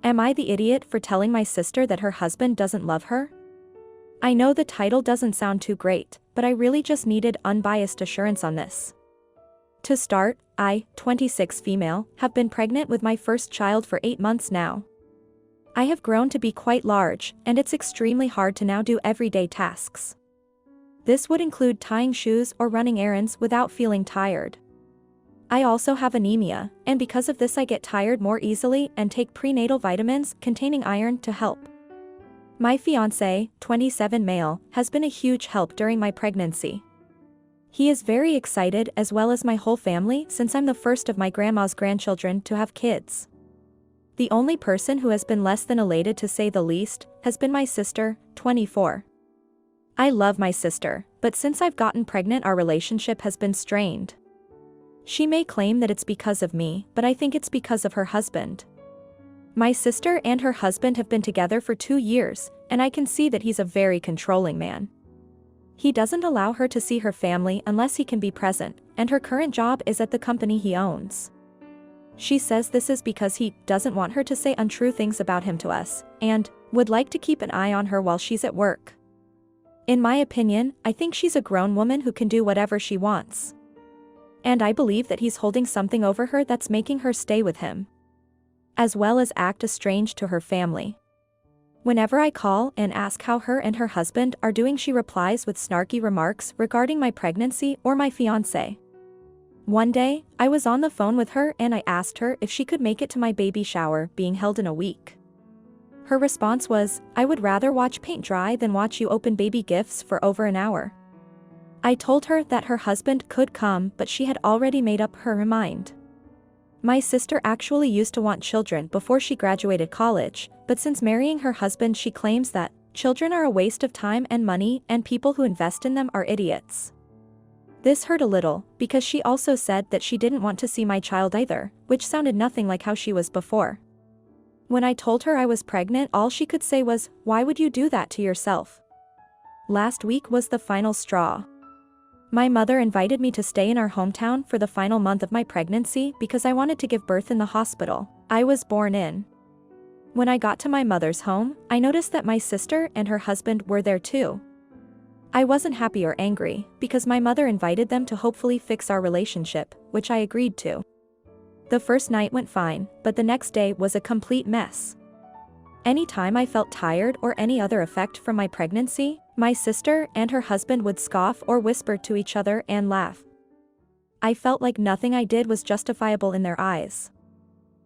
Am I the idiot for telling my sister that her husband doesn't love her? I know the title doesn't sound too great, but I really just needed unbiased assurance on this. To start, I, 26 female, have been pregnant with my first child for 8 months now. I have grown to be quite large, and it's extremely hard to now do everyday tasks. This would include tying shoes or running errands without feeling tired. I also have anemia, and because of this I get tired more easily and take prenatal vitamins containing iron to help. My fiancé, 27 male, has been a huge help during my pregnancy. He is very excited as well as my whole family since I'm the first of my grandma's grandchildren to have kids. The only person who has been less than elated to say the least has been my sister, 24. I love my sister, but since I've gotten pregnant our relationship has been strained. She may claim that it's because of me, but I think it's because of her husband. My sister and her husband have been together for 2 years, and I can see that he's a very controlling man. He doesn't allow her to see her family unless he can be present, and her current job is at the company he owns. She says this is because he doesn't want her to say untrue things about him to us, and would like to keep an eye on her while she's at work. In my opinion, I think she's a grown woman who can do whatever she wants. And I believe that he's holding something over her that's making her stay with him, as well as act estranged to her family. Whenever I call and ask how her and her husband are doing, she replies with snarky remarks regarding my pregnancy or my fiancé. One day, I was on the phone with her and I asked her if she could make it to my baby shower being held in a week. Her response was, "I would rather watch paint dry than watch you open baby gifts for over an hour." I told her that her husband could come, but she had already made up her mind. My sister actually used to want children before she graduated college, but since marrying her husband she claims that children are a waste of time and money and people who invest in them are idiots. This hurt a little, because she also said that she didn't want to see my child either, which sounded nothing like how she was before. When I told her I was pregnant, all she could say was, "Why would you do that to yourself?" Last week was the final straw. My mother invited me to stay in our hometown for the final month of my pregnancy because I wanted to give birth in the hospital I was born in. When I got to my mother's home, I noticed that my sister and her husband were there too. I wasn't happy or angry, because my mother invited them to hopefully fix our relationship, which I agreed to. The first night went fine, but the next day was a complete mess. Anytime I felt tired or any other effect from my pregnancy, my sister and her husband would scoff or whisper to each other and laugh. I felt like nothing I did was justifiable in their eyes.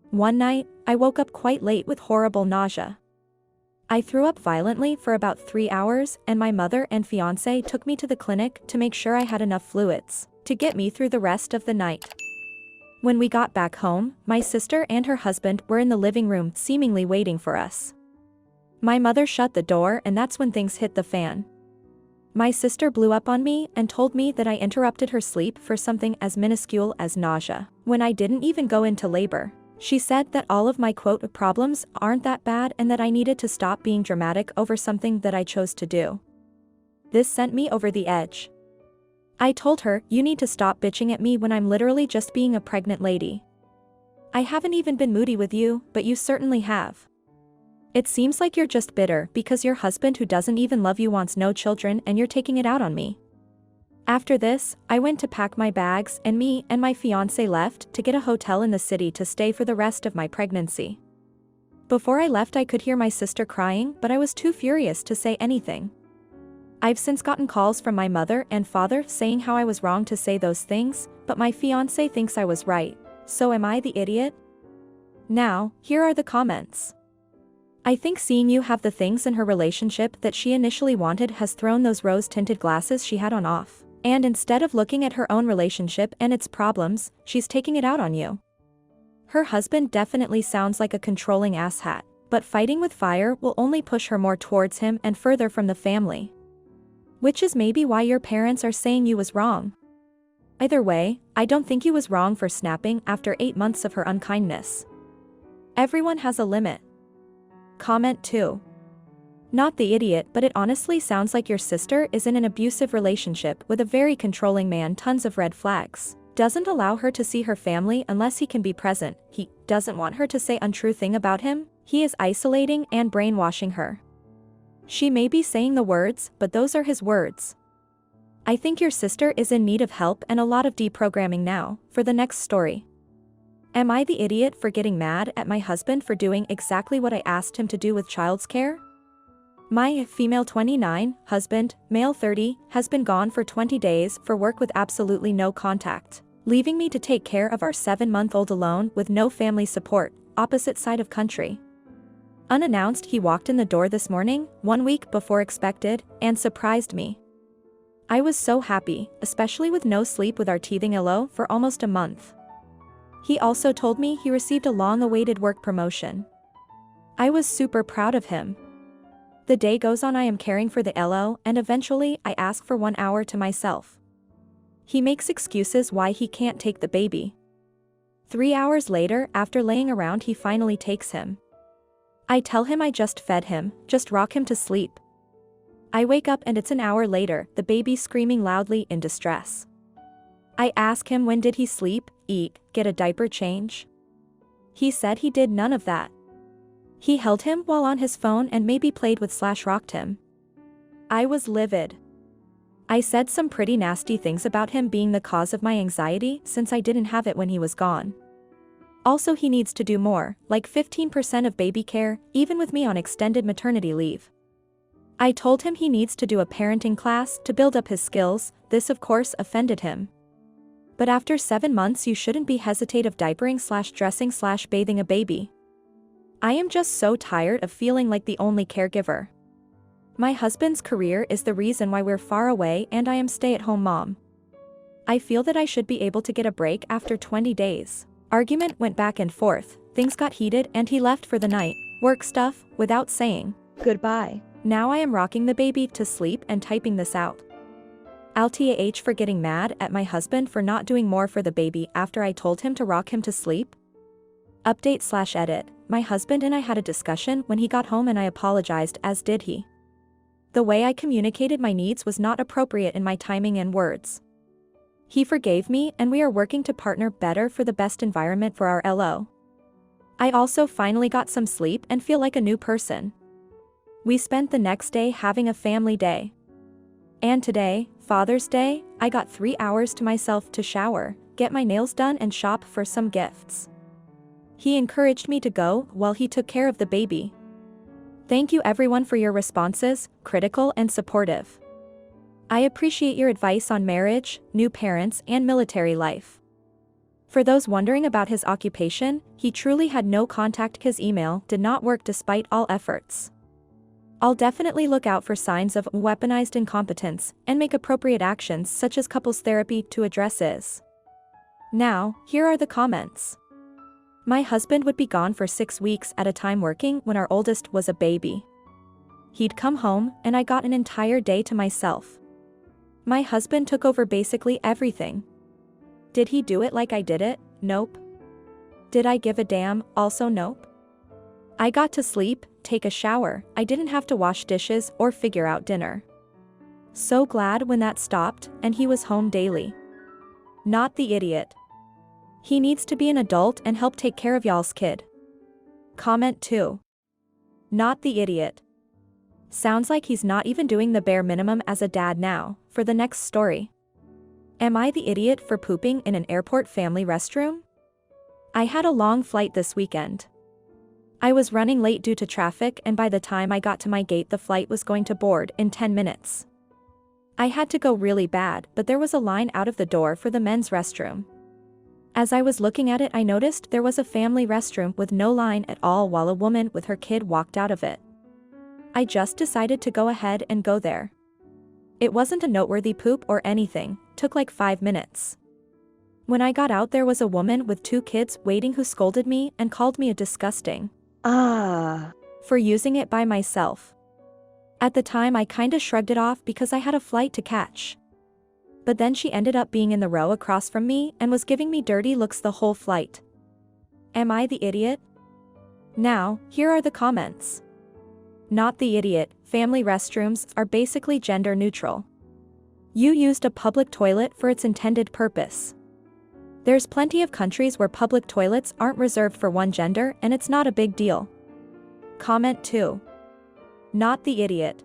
One night, I woke up quite late with horrible nausea. I threw up violently for about 3 hours, and my mother and fiancé took me to the clinic to make sure I had enough fluids to get me through the rest of the night. When we got back home, my sister and her husband were in the living room seemingly waiting for us. My mother shut the door and that's when things hit the fan. My sister blew up on me and told me that I interrupted her sleep for something as minuscule as nausea, when I didn't even go into labor. She said that all of my quote problems aren't that bad and that I needed to stop being dramatic over something that I chose to do. This sent me over the edge. I told her, "You need to stop bitching at me when I'm literally just being a pregnant lady. I haven't even been moody with you, but you certainly have. It seems like you're just bitter because your husband who doesn't even love you wants no children and you're taking it out on me." After this, I went to pack my bags and me and my fiancé left to get a hotel in the city to stay for the rest of my pregnancy. Before I left I could hear my sister crying, but I was too furious to say anything. I've since gotten calls from my mother and father saying how I was wrong to say those things, but my fiancé thinks I was right. So am I the idiot? Now, here are the comments. I think seeing you have the things in her relationship that she initially wanted has thrown those rose-tinted glasses she had on off. And instead of looking at her own relationship and its problems, she's taking it out on you. Her husband definitely sounds like a controlling asshat, but fighting with fire will only push her more towards him and further from the family. Which is maybe why your parents are saying you was wrong. Either way, I don't think you was wrong for snapping after 8 months of her unkindness. Everyone has a limit. Comment 2. Not the idiot, but it honestly sounds like your sister is in an abusive relationship with a very controlling man. Tons of red flags. Doesn't allow her to see her family unless he can be present. He doesn't want her to say untrue thing about him. He is isolating and brainwashing her. She may be saying the words, but those are his words. I think your sister is in need of help and a lot of deprogramming now. For the next story. Am I the idiot for getting mad at my husband for doing exactly what I asked him to do with child's care? My female 29, husband, male 30, has been gone for 20 days for work with absolutely no contact, leaving me to take care of our 7-month-old alone with no family support, opposite side of country. Unannounced, he walked in the door this morning, 1 week before expected, and surprised me. I was so happy, especially with no sleep with our teething illo for almost a month. He also told me he received a long-awaited work promotion. I was super proud of him. The day goes on, I am caring for the LO, and eventually I ask for 1 hour to myself. He makes excuses why he can't take the baby. 3 hours later, after laying around, he finally takes him. I tell him I just fed him, just rock him to sleep. I wake up and it's an hour later, the baby screaming loudly in distress. I ask him when did he sleep, eat, get a diaper change? He said he did none of that. He held him while on his phone and maybe played with / rocked him. I was livid. I said some pretty nasty things about him being the cause of my anxiety since I didn't have it when he was gone. Also, he needs to do more, like 15% of baby care, even with me on extended maternity leave. I told him he needs to do a parenting class to build up his skills. This of course offended him. But after 7 months you shouldn't be hesitate of diapering / dressing / bathing a baby. I am just so tired of feeling like the only caregiver. My husband's career is the reason why we're far away and I am stay-at-home mom. I feel that I should be able to get a break after 20 days. Argument went back and forth, things got heated and he left for the night, work stuff, without saying goodbye. Now I am rocking the baby to sleep and typing this out. LTAH for getting mad at my husband for not doing more for the baby after I told him to rock him to sleep. Update / edit, my husband and I had a discussion when he got home and I apologized, as did he. The way I communicated my needs was not appropriate in my timing and words. He forgave me and we are working to partner better for the best environment for our LO. I also finally got some sleep and feel like a new person. We spent the next day having a family day. And today, Father's Day, I got 3 hours to myself to shower, get my nails done and shop for some gifts. He encouraged me to go while he took care of the baby. Thank you everyone for your responses, critical and supportive. I appreciate your advice on marriage, new parents and military life. For those wondering about his occupation, he truly had no contact. His email did not work despite all efforts. I'll definitely look out for signs of weaponized incompetence and make appropriate actions such as couples therapy to address this. Now, here are the comments. My husband would be gone for 6 weeks at a time working when our oldest was a baby. He'd come home and I got an entire day to myself. My husband took over basically everything. Did he do it like I did it? Nope. Did I give a damn? Also nope. I got to sleep, take a shower, I didn't have to wash dishes or figure out dinner. So glad when that stopped and he was home daily. Not the idiot. He needs to be an adult and help take care of y'all's kid. Comment 2. Not the idiot. Sounds like he's not even doing the bare minimum as a dad now. For the next story. Am I the idiot for pooping in an airport family restroom? I had a long flight this weekend. I was running late due to traffic and by the time I got to my gate the flight was going to board in 10 minutes. I had to go really bad, but there was a line out of the door for the men's restroom. As I was looking at it, I noticed there was a family restroom with no line at all while a woman with her kid walked out of it. I just decided to go ahead and go there. It wasn't a noteworthy poop or anything, took like 5 minutes. When I got out there was a woman with 2 kids waiting who scolded me and called me a disgusting for using it by myself. At the time I kinda shrugged it off because I had a flight to catch. But then she ended up being in the row across from me and was giving me dirty looks the whole flight. Am I the idiot? Now, here are the comments. Not the idiot, family restrooms are basically gender neutral. You used a public toilet for its intended purpose. There's plenty of countries where public toilets aren't reserved for one gender and it's not a big deal. Comment 2. Not the idiot.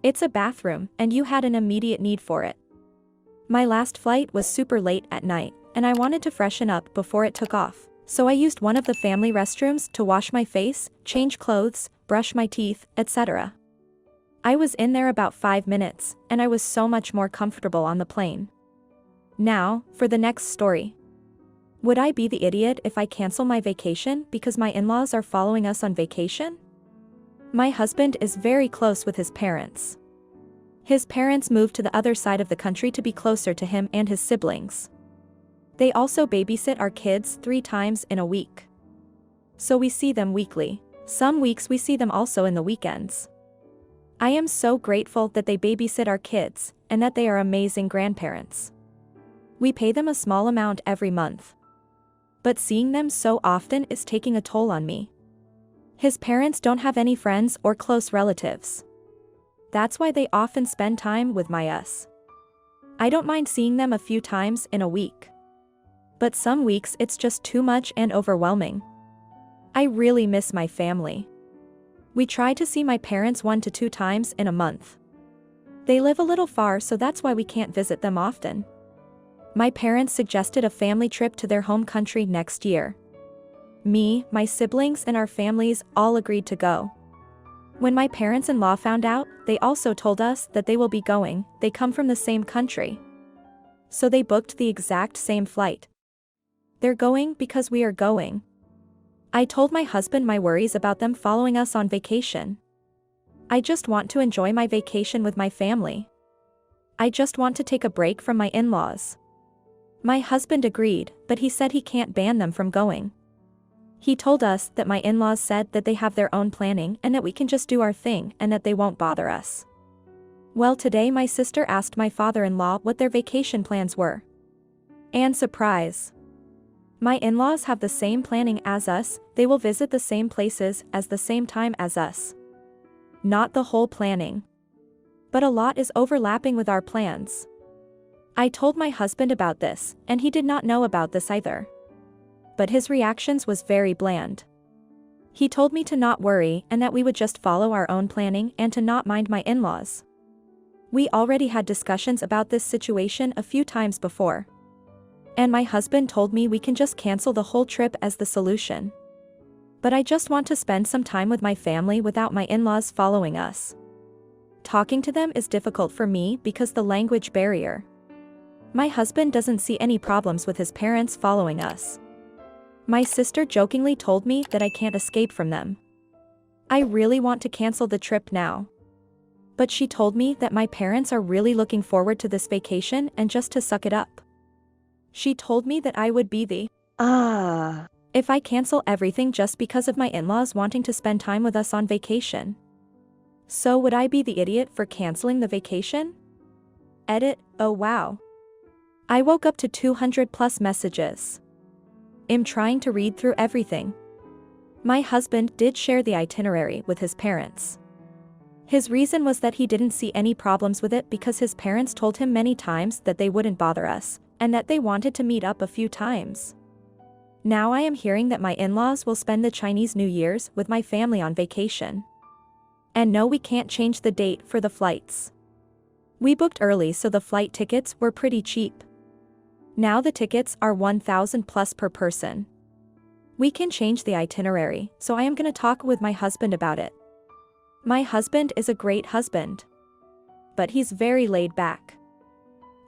It's a bathroom, and you had an immediate need for it. My last flight was super late at night, and I wanted to freshen up before it took off, so I used one of the family restrooms to wash my face, change clothes, brush my teeth, etc. I was in there about 5 minutes, and I was so much more comfortable on the plane. Now, for the next story. Would I be the idiot if I cancel my vacation because my in-laws are following us on vacation? My husband is very close with his parents. His parents moved to the other side of the country to be closer to him and his siblings. They also babysit our kids 3 times in a week. So we see them weekly. Some weeks we see them also in the weekends. I am so grateful that they babysit our kids, and that they are amazing grandparents. We pay them a small amount every month. But seeing them so often is taking a toll on me. His parents don't have any friends or close relatives. That's why they often spend time with us. I don't mind seeing them a few times in a week. But some weeks it's just too much and overwhelming. I really miss my family. We try to see my parents 1 to 2 times in a month. They live a little far, so that's why we can't visit them often. My parents suggested a family trip to their home country next year. Me, my siblings, and our families all agreed to go. When my parents-in-law found out, they also told us that they will be going. They come from the same country. So they booked the exact same flight. They're going because we are going. I told my husband my worries about them following us on vacation. I just want to enjoy my vacation with my family. I just want to take a break from my in-laws. My husband agreed, but he said he can't ban them from going. He told us that my in-laws said that they have their own planning and that we can just do our thing and that they won't bother us. Well, today my sister asked my father-in-law what their vacation plans were. And surprise! My in-laws have the same planning as us. They will visit the same places at the same time as us. Not the whole planning. But a lot is overlapping with our plans. I told my husband about this, and he did not know about this either. But his reactions was very bland. He told me to not worry and that we would just follow our own planning and to not mind my in-laws. We already had discussions about this situation a few times before. And my husband told me we can just cancel the whole trip as the solution. But I just want to spend some time with my family without my in-laws following us. Talking to them is difficult for me because the language barrier. My husband doesn't see any problems with his parents following us. My sister jokingly told me that I can't escape from them. I really want to cancel the trip now. But she told me that my parents are really looking forward to this vacation and just to suck it up. She told me that I would be the if I cancel everything just because of my in-laws wanting to spend time with us on vacation. So would I be the idiot for canceling the vacation? Edit, oh wow. I woke up to 200+ messages. I'm trying to read through everything. My husband did share the itinerary with his parents. His reason was that he didn't see any problems with it because his parents told him many times that they wouldn't bother us, and that they wanted to meet up a few times. Now I am hearing that my in-laws will spend the Chinese New Year's with my family on vacation. And no, we can't change the date for the flights. We booked early, so the flight tickets were pretty cheap. Now the tickets are 1,000+ per person. We can change the itinerary, so I am gonna talk with my husband about it. My husband is a great husband. But he's very laid back.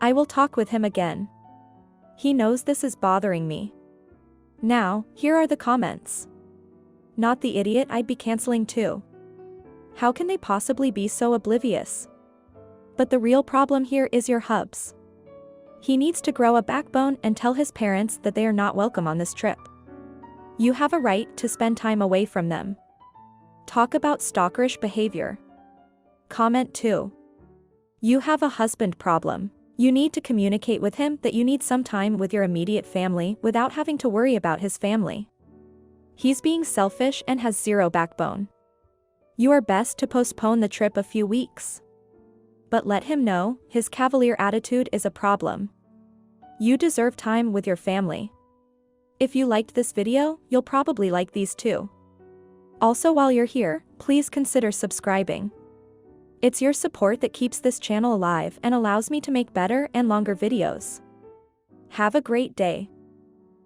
I will talk with him again. He knows this is bothering me. Now, here are the comments. Not the idiot, I'd be canceling too. How can they possibly be so oblivious? But the real problem here is your hubs. He needs to grow a backbone and tell his parents that they are not welcome on this trip. You have a right to spend time away from them. Talk about stalkerish behavior. Comment 2. You have a husband problem. You need to communicate with him that you need some time with your immediate family without having to worry about his family. He's being selfish and has zero backbone. You are best to postpone the trip a few weeks. But let him know his cavalier attitude is a problem. You deserve time with your family. If you liked this video, you'll probably like these too. Also, while you're here, please consider subscribing. It's your support that keeps this channel alive and allows me to make better and longer videos. Have a great day.